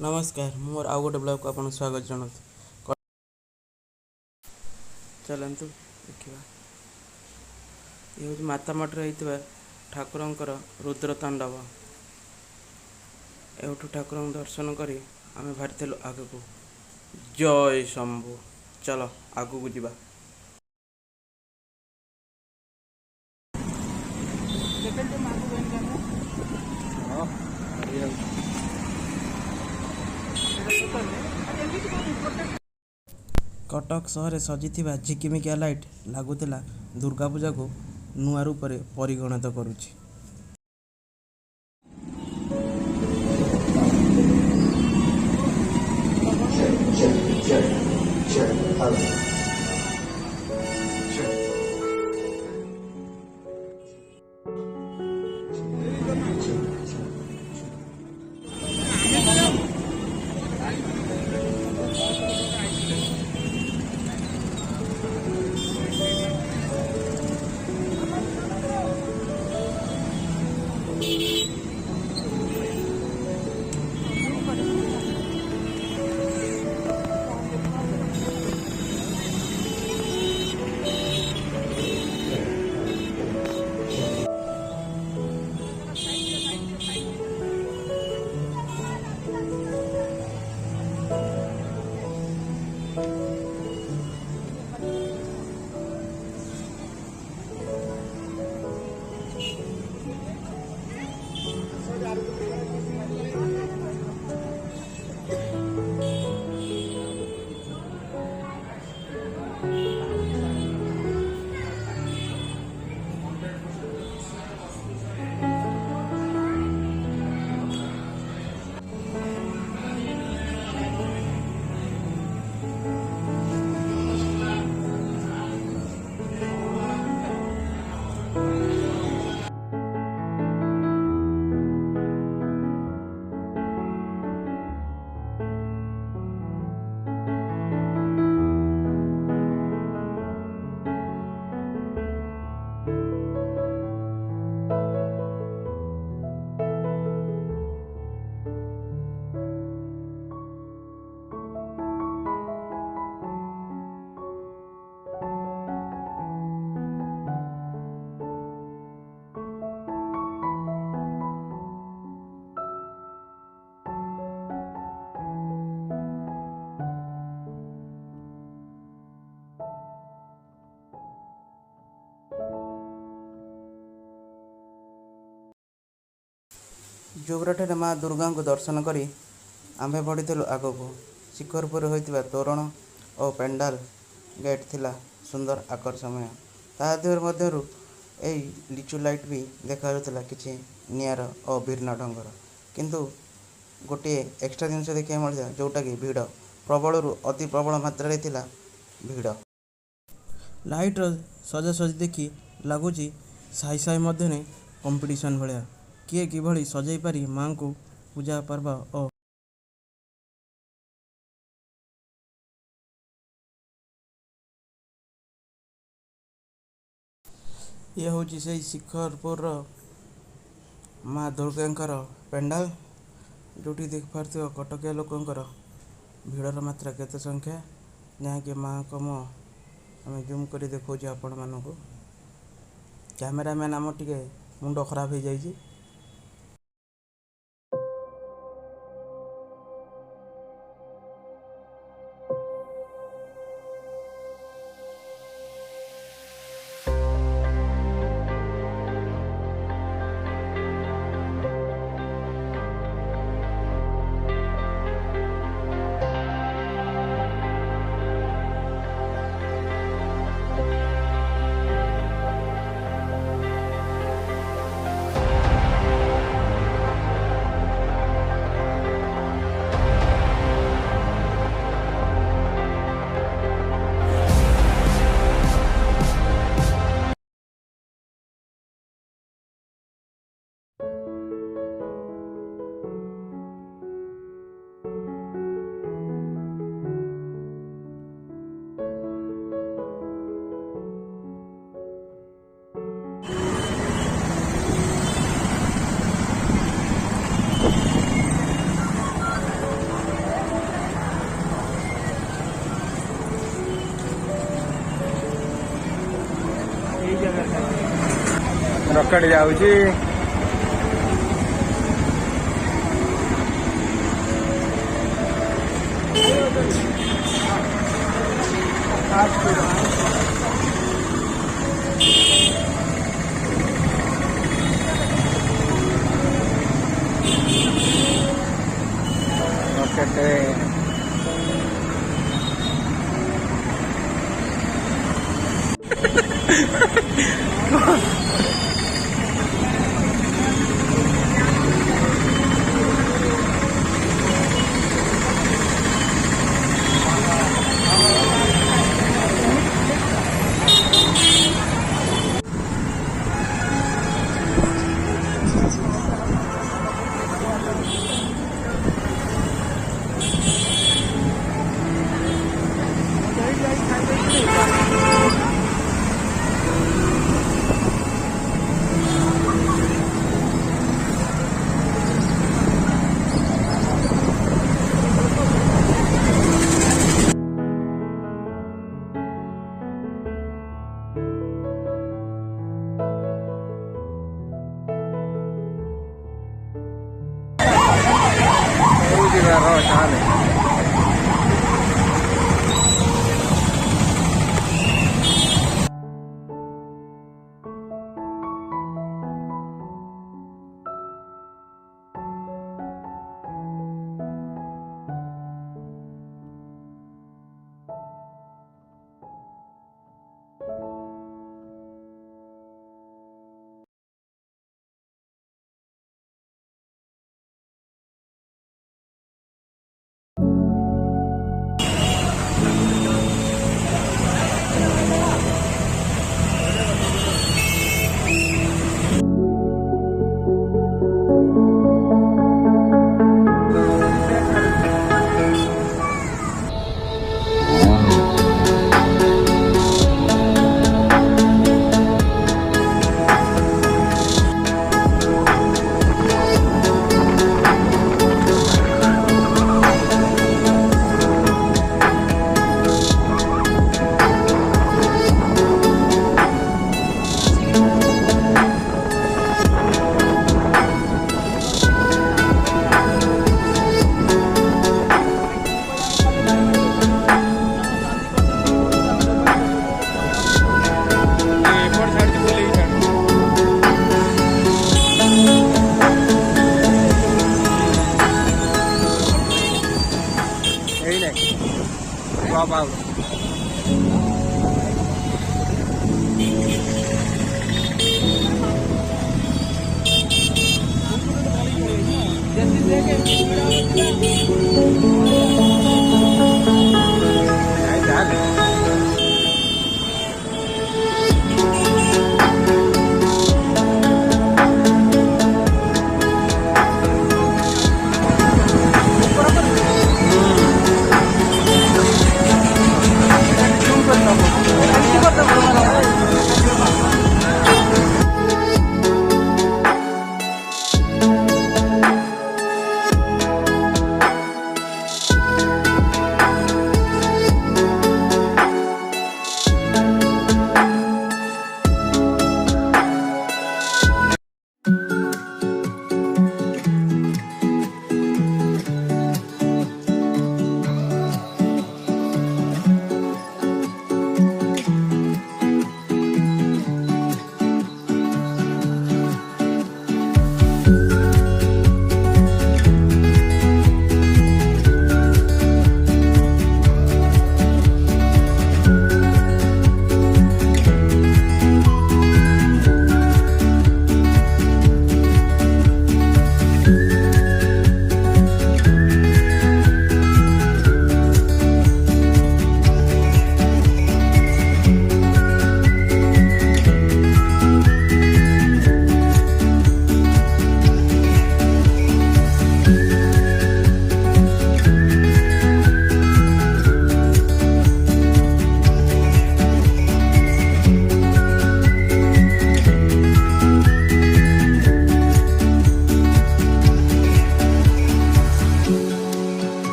नमस्कार मोर आउ गोटे ब्लॉग को आपन स्वागत जनात। चलतु देखा ये हूँ माता मठर होता ठाकुरंकर रुद्र तांडव। एठू ठाकुर दर्शन करी आम बाहरी आग को। जय शंभु। चलो आगू को जीवा। कटक सहर सजी झिकिमिकिया लाइट लगुला दुर्गा पूजा को नुआ रूप में परिगणित करुछि। जोग्राठे माँ दुर्गा को दर्शन करी आम्भे बढ़ीलु आग को। शिखरपुर होता तोरण और पेंडाल गेट थिला सुंदर आकर्षणीय। तादर लिचु लाइट भी देखा कि निआर और भिन्न ढंगर किंतु गोटे एक्स्ट्रा जिनस देखा मिलता जोटा कि भिड़ प्रबल अति प्रबल मात्रा थिला भिड़। लाइट सजासजी देखी लगुच साई साई मध्य कंपटीशन भाया किए किभली सजाई पारी माँ को पूजा पर्व और ये हूँ से शिखरपुर माँ दुर्गांकर पेंडाल जोटी देख पार्थ कटकिया लोकंर भिड़र मात्रा केते संख्या जहाँकि माँ को आम जूम कर देखा आपण मानक। कैमेरामैन आम टे मुंड खराब हो जाए। रकेट जाऊँगी रकेट drop out.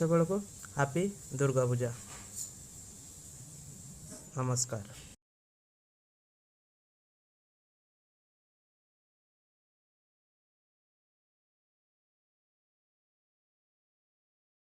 সকলକୁ ହାପି ଦୁର୍ଗା ପୂଜା। ନମସ୍କାର।